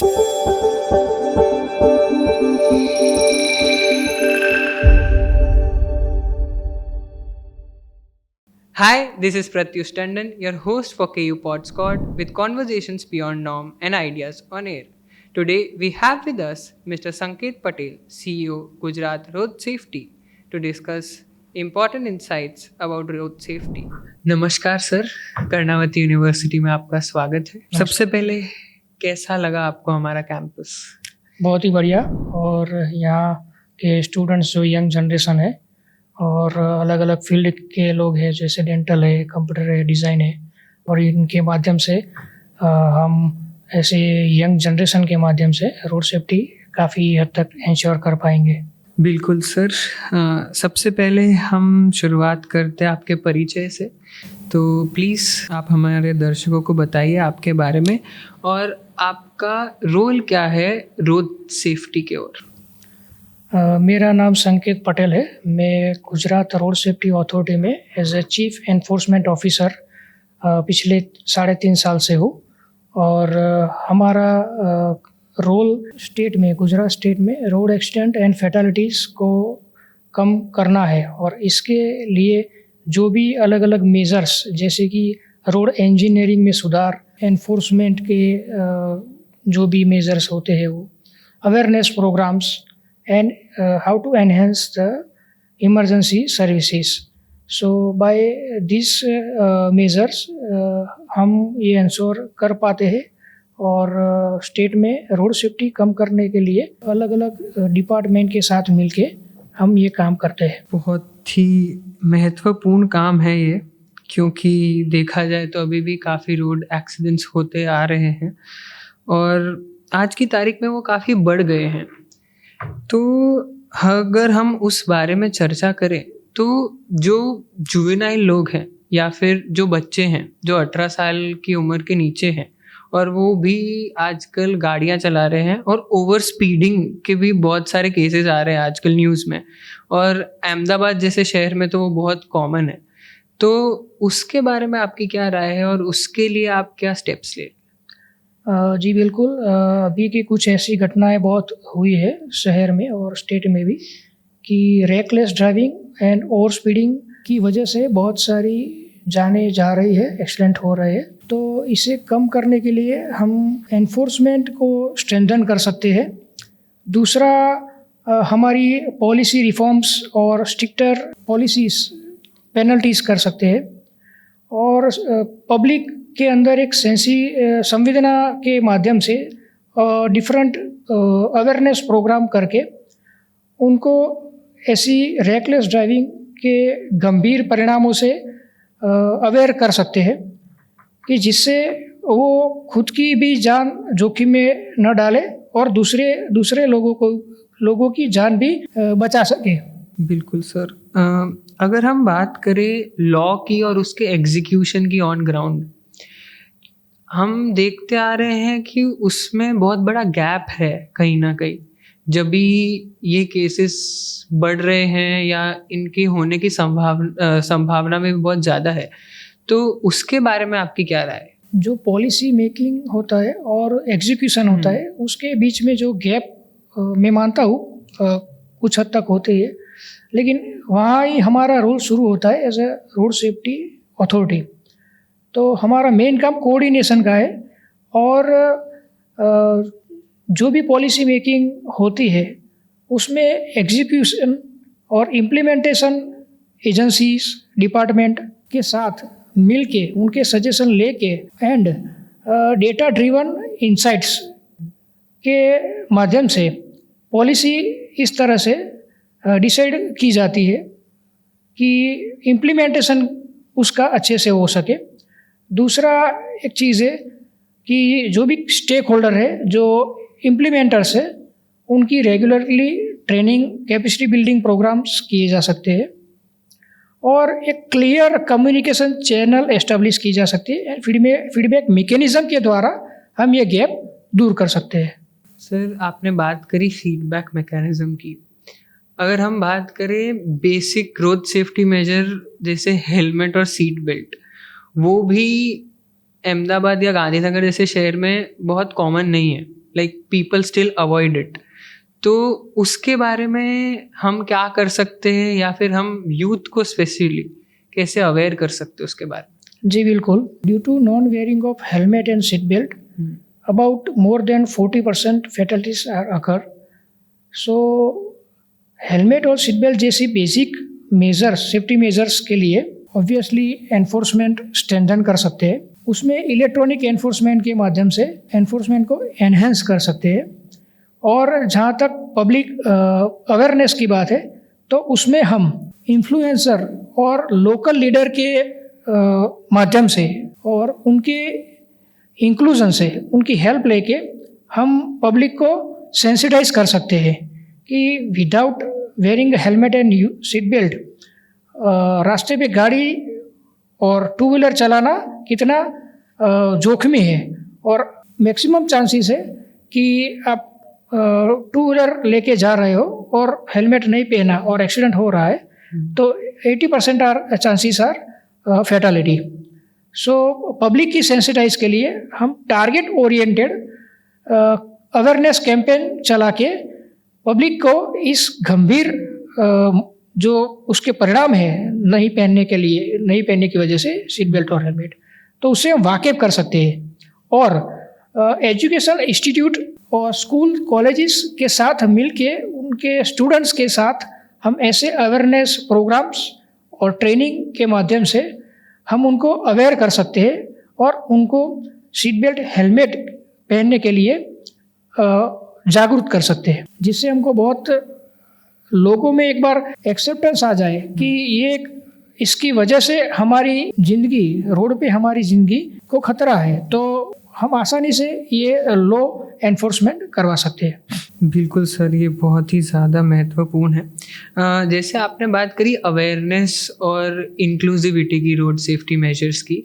Hi, this is Pratyush Tandon, your host for KU Pod Squad with conversations beyond norm and ideas on air. Today, we have with us Mr. Sanket Patel, CEO, Gujarat Road Safety, to discuss important insights about road safety. नमस्कार sir, Karnavati university में आपका स्वागत है। सबसे पहले कैसा लगा आपको हमारा कैंपस? बहुत ही बढ़िया। और यहाँ के स्टूडेंट्स जो यंग जनरेशन है और अलग अलग फील्ड के लोग हैं, जैसे डेंटल है, कंप्यूटर है, डिज़ाइन है, और इनके माध्यम से हम ऐसे यंग जनरेशन के माध्यम से रोड सेफ्टी काफ़ी हद तक इंश्योर कर पाएंगे। बिल्कुल सर। सबसे पहले हम शुरुआत करते हैं आपके परिचय से। तो प्लीज़ आप हमारे दर्शकों को बताइए आपके बारे में और आपका रोल क्या है रोड सेफ्टी के ओर। मेरा नाम संकेत पटेल है। मैं गुजरात रोड सेफ्टी अथॉरिटी में as a chief enforcement officer पिछले 3.5 साल से हूँ। और हमारा रोल स्टेट में, गुजरात स्टेट में रोड एक्सीडेंट एंड फैटालिटीज़ को कम करना है। और इसके लिए जो भी अलग अलग मेजर्स, जैसे कि रोड इंजीनियरिंग में सुधार, एनफोर्समेंट के जो भी मेजर्स होते हैं, वो awareness programs and how to enhance the emergency services. So by these measures हम ये इंश्योर कर पाते हैं। और स्टेट में रोड सेफ्टी कम करने के लिए अलग अलग डिपार्टमेंट के साथ मिलके हम ये काम करते हैं। बहुत ही महत्वपूर्ण काम है ये, क्योंकि देखा जाए तो अभी भी काफ़ी रोड एक्सीडेंट्स होते आ रहे हैं और आज की तारीख में वो काफ़ी बढ़ गए हैं। तो अगर हम उस बारे में चर्चा करें तो जो जुवेनाइल लोग हैं या फिर जो बच्चे हैं जो 18 साल की उम्र के नीचे हैं और वो भी आजकल गाड़ियां चला रहे हैं और ओवर स्पीडिंग के भी बहुत सारे केसेस आ रहे हैं आजकल न्यूज़ में, और अहमदाबाद जैसे शहर में तो वो बहुत कॉमन है। तो उसके बारे में आपकी क्या राय है और उसके लिए आप क्या स्टेप्स ले? जी बिल्कुल। अभी की कुछ ऐसी घटनाएं बहुत हुई है शहर में और स्टेट में भी, कि reckless driving and over speeding की वजह से बहुत सारी जानें जा रही है, एक्सीडेंट हो रहे हैं। तो इसे कम करने के लिए हम एनफोर्समेंट को स्ट्रेंथन कर सकते हैं। दूसरा, हमारी पॉलिसी रिफॉर्म्स और स्ट्रिक्टर पॉलिसीज, पेनल्टीज कर सकते हैं। और पब्लिक के अंदर एक संवेदना के माध्यम से डिफरेंट अवेयरनेस प्रोग्राम करके उनको ऐसी रेकलेस ड्राइविंग के गंभीर परिणामों से अवेयर कर सकते हैं, कि जिससे वो खुद की भी जान जोखिम में न डाले और दूसरे लोगों की जान भी बचा सके। बिल्कुल सर। अगर हम बात करें लॉ की और उसके एग्जीक्यूशन की ऑन ग्राउंड, हम देखते आ रहे हैं कि उसमें बहुत बड़ा गैप है कहीं ना कहीं। जब भी ये केसेस बढ़ रहे हैं या इनके होने की संभावना में बहुत ज़्यादा है, तो उसके बारे में आपकी क्या राय है? जो पॉलिसी मेकिंग होता है और एग्जीक्यूशन होता है, उसके बीच में जो गैप मैं मानता हूँ कुछ हद तक होते ही है, लेकिन वहाँ ही हमारा रोल शुरू होता है as a road safety authority. तो हमारा मेन काम कोऑर्डिनेशन का है। और जो भी पॉलिसी मेकिंग होती है उसमें एग्जीक्यूशन और इम्प्लीमेंटेशन एजेंसीज, डिपार्टमेंट के साथ मिलके उनके सजेशन लेके एंड डेटा ड्रिवन इंसाइट्स के माध्यम से पॉलिसी इस तरह से डिसाइड की जाती है कि इम्प्लीमेंटेशन उसका अच्छे से हो सके। दूसरा एक चीज़ है कि जो भी स्टेक होल्डर है, जो इम्प्लीमेंटर्स है, उनकी regularly training, capacity building programs किए जा सकते हैं और एक क्लियर कम्युनिकेशन चैनल एस्टेब्लिश की जा सकती है। फीडबैक मैकेनिज्म के द्वारा हम ये गैप दूर कर सकते हैं। सर, आपने बात करी फीडबैक मैकेनिज्म की। अगर हम बात करें बेसिक रोड सेफ्टी मेजर जैसे हेलमेट और सीट बेल्ट, वो भी अहमदाबाद या गांधीनगर जैसे शहर में बहुत कॉमन नहीं है। Like people still avoid it. तो उसके बारे में हम क्या कर सकते हैं, या फिर हम यूथ को स्पेशली कैसे अवेयर कर सकते हैं उसके बारे में? जी बिल्कुल। Due to non wearing of helmet and seat belt about more than 40% fatalities are occur. So helmet और सीट बेल्ट जैसी बेसिक मेजर्स, सेफ्टी मेजर्स के लिए ऑब्वियसली एनफोर्समेंट स्ट्रेंथन कर सकते हैं। उसमें इलेक्ट्रॉनिक एनफोर्समेंट के माध्यम से एनफोर्समेंट को एनहेंस कर सकते हैं। और जहाँ तक पब्लिक अवेयरनेस की बात है, तो उसमें हम इन्फ्लुएंसर और लोकल लीडर के माध्यम से और उनके इंक्लूजन से, उनकी हेल्प लेके हम पब्लिक को सेंसिटाइज कर सकते हैं कि without wearing helmet and seat belt रास्ते पे गाड़ी और टू व्हीलर चलाना कितना जोखिमी है। और मैक्सिमम चांसेस है कि आप टू व्हीलर लेके जा रहे हो और हेलमेट नहीं पहना और एक्सीडेंट हो रहा है, तो 80% are chances are fatality. So public की सेंसिटाइज के लिए हम टारगेट ओरिएंटेड अवेयरनेस कैंपेन चला के पब्लिक को इस गंभीर जो उसके परिणाम है नहीं पहनने की वजह से सीट बेल्ट और हेलमेट, तो उससे हम वाकिफ कर सकते हैं। और एजुकेशन इंस्टीट्यूट और स्कूल कॉलेजेस के साथ मिलके उनके स्टूडेंट्स के साथ हम ऐसे अवेयरनेस प्रोग्राम्स और ट्रेनिंग के माध्यम से हम उनको अवेयर कर सकते हैं और उनको सीट बेल्ट हेलमेट पहनने के लिए जागरूक कर सकते हैं, जिससे हमको बहुत लोगों में एक बार एक्सेप्टेंस आ जाए कि ये इसकी वजह से हमारी ज़िंदगी, रोड पे हमारी ज़िंदगी को खतरा है, तो हम आसानी से ये लॉ एनफोर्समेंट करवा सकते हैं। बिल्कुल सर, ये बहुत ही ज़्यादा महत्वपूर्ण है। जैसे आपने बात करी अवेयरनेस और इंक्लूसिविटी की रोड सेफ्टी मेजर्स की,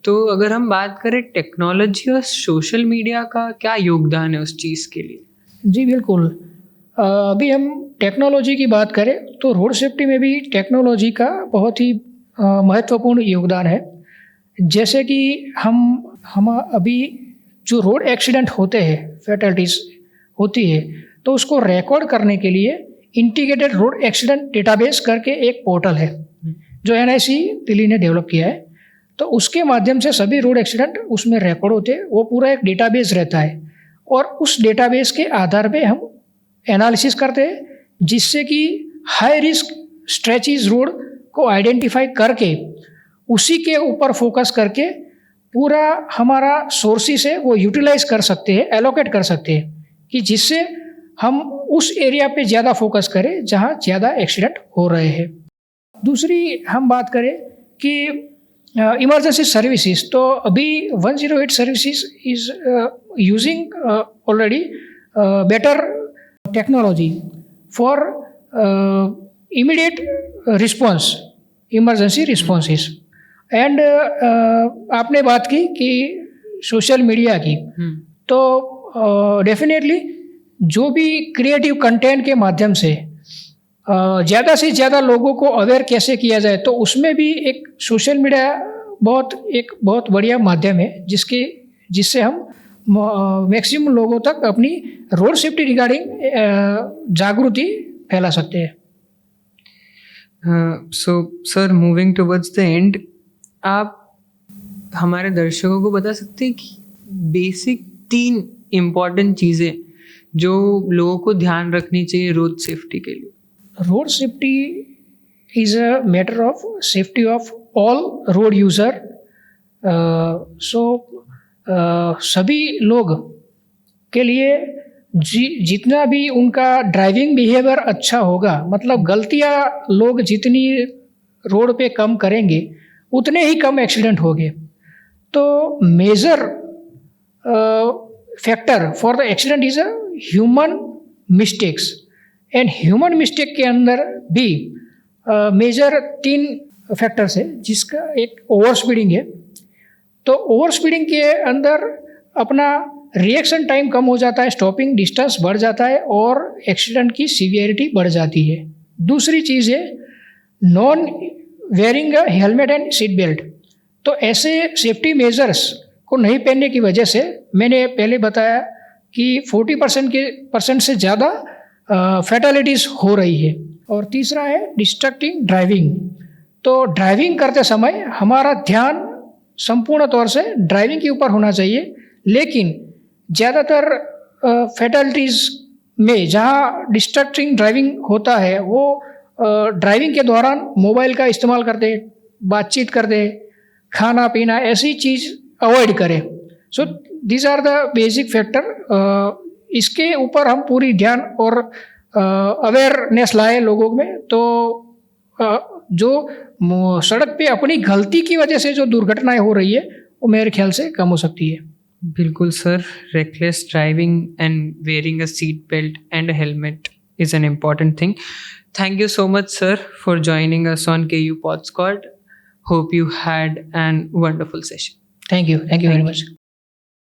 तो अगर हम बात करें टेक्नोलॉजी और सोशल मीडिया का क्या योगदान है उस चीज़ के लिए? जी बिल्कुल। अभी हम टेक्नोलॉजी की बात करें तो रोड सेफ्टी में भी टेक्नोलॉजी का बहुत ही महत्वपूर्ण योगदान है। जैसे कि हम अभी जो रोड एक्सीडेंट होते हैं, फैटलिटीज़ होती है, तो उसको रिकॉर्ड करने के लिए इंटीग्रेटेड रोड एक्सीडेंट डेटाबेस करके एक पोर्टल है जो NIC दिल्ली ने डेवलप किया है। तो उसके माध्यम से सभी रोड एक्सीडेंट उसमें रिकॉर्ड होते हैं। वो पूरा एक डेटाबेस रहता है और उस डेटाबेस के आधार पे हम एनालिसिस करते हैं, जिससे कि हाई रिस्क स्ट्रेचेस रोड को आइडेंटिफाई करके उसी के ऊपर फोकस करके पूरा हमारा सोर्सेस है वो यूटिलाइज कर सकते हैं, एलोकेट कर सकते हैं, कि जिससे हम उस एरिया पे ज़्यादा फोकस करें जहाँ ज़्यादा एक्सीडेंट हो रहे हैं। दूसरी हम बात करें कि इमरजेंसी सर्विसेज, तो अभी 108 services is using already better technology for immediate response, emergency responses. And आपने बात की कि सोशल मीडिया की, तो डेफिनेटली जो भी क्रिएटिव कंटेंट के माध्यम से ज़्यादा से ज़्यादा लोगों को अवेयर कैसे किया जाए, तो उसमें भी एक सोशल मीडिया एक बहुत बढ़िया माध्यम है जिससे हम मैक्सिमम लोगों तक अपनी रोड सेफ्टी रिगार्डिंग जागृति फैला सकते हैं। So sir, moving towards the end, आप हमारे दर्शकों को बता सकते हैं कि बेसिक 3 इम्पॉर्टेंट चीज़ें जो लोगों को ध्यान रखनी चाहिए रोड सेफ्टी के लिए? Road safety is a matter of safety of all road user. सभी लोग के लिए जितना भी उनका ड्राइविंग बिहेवियर अच्छा होगा, मतलब गलतियां लोग जितनी रोड पे कम करेंगे उतने ही कम एक्सीडेंट होंगे। तो major factor for the accident is a human mistakes, and human mistake के अंदर भी मेजर 3 फैक्टर्स है, जिसका एक ओवर स्पीडिंग है। तो ओवर स्पीडिंग के अंदर अपना रिएक्शन टाइम कम हो जाता है, स्टॉपिंग डिस्टेंस बढ़ जाता है और एक्सीडेंट की सीवियरिटी बढ़ जाती है। दूसरी चीज़ है non wearing helmet and seat belt. तो ऐसे सेफ्टी मेजर्स को नहीं पहनने की वजह से मैंने पहले बताया कि 40% से ज़्यादा फैटलिटीज़ हो रही है। और तीसरा है डिस्ट्रैक्टिंग ड्राइविंग। तो ड्राइविंग करते समय हमारा ध्यान संपूर्ण तौर से ड्राइविंग के ऊपर होना चाहिए, लेकिन ज़्यादातर फैटलिटीज़ में जहाँ डिस्ट्रैक्टिंग ड्राइविंग होता है वो ड्राइविंग के दौरान मोबाइल का इस्तेमाल करते, बातचीत करते, खाना पीना ऐसी चीज़ अवॉइड करें। So these are the basic factor. इसके ऊपर हम पूरी ध्यान और अवेयरनेस लाए लोगों में, तो जो सड़क पे अपनी गलती की वजह से जो दुर्घटनाएं हो रही है वो मेरे ख्याल से कम हो सकती है। बिल्कुल sir, reckless driving and wearing a seat belt and a helmet is an important thing. Thank you so much, sir, for joining us on KU Pod Squad. Hope you had an wonderful session. Thank you very much.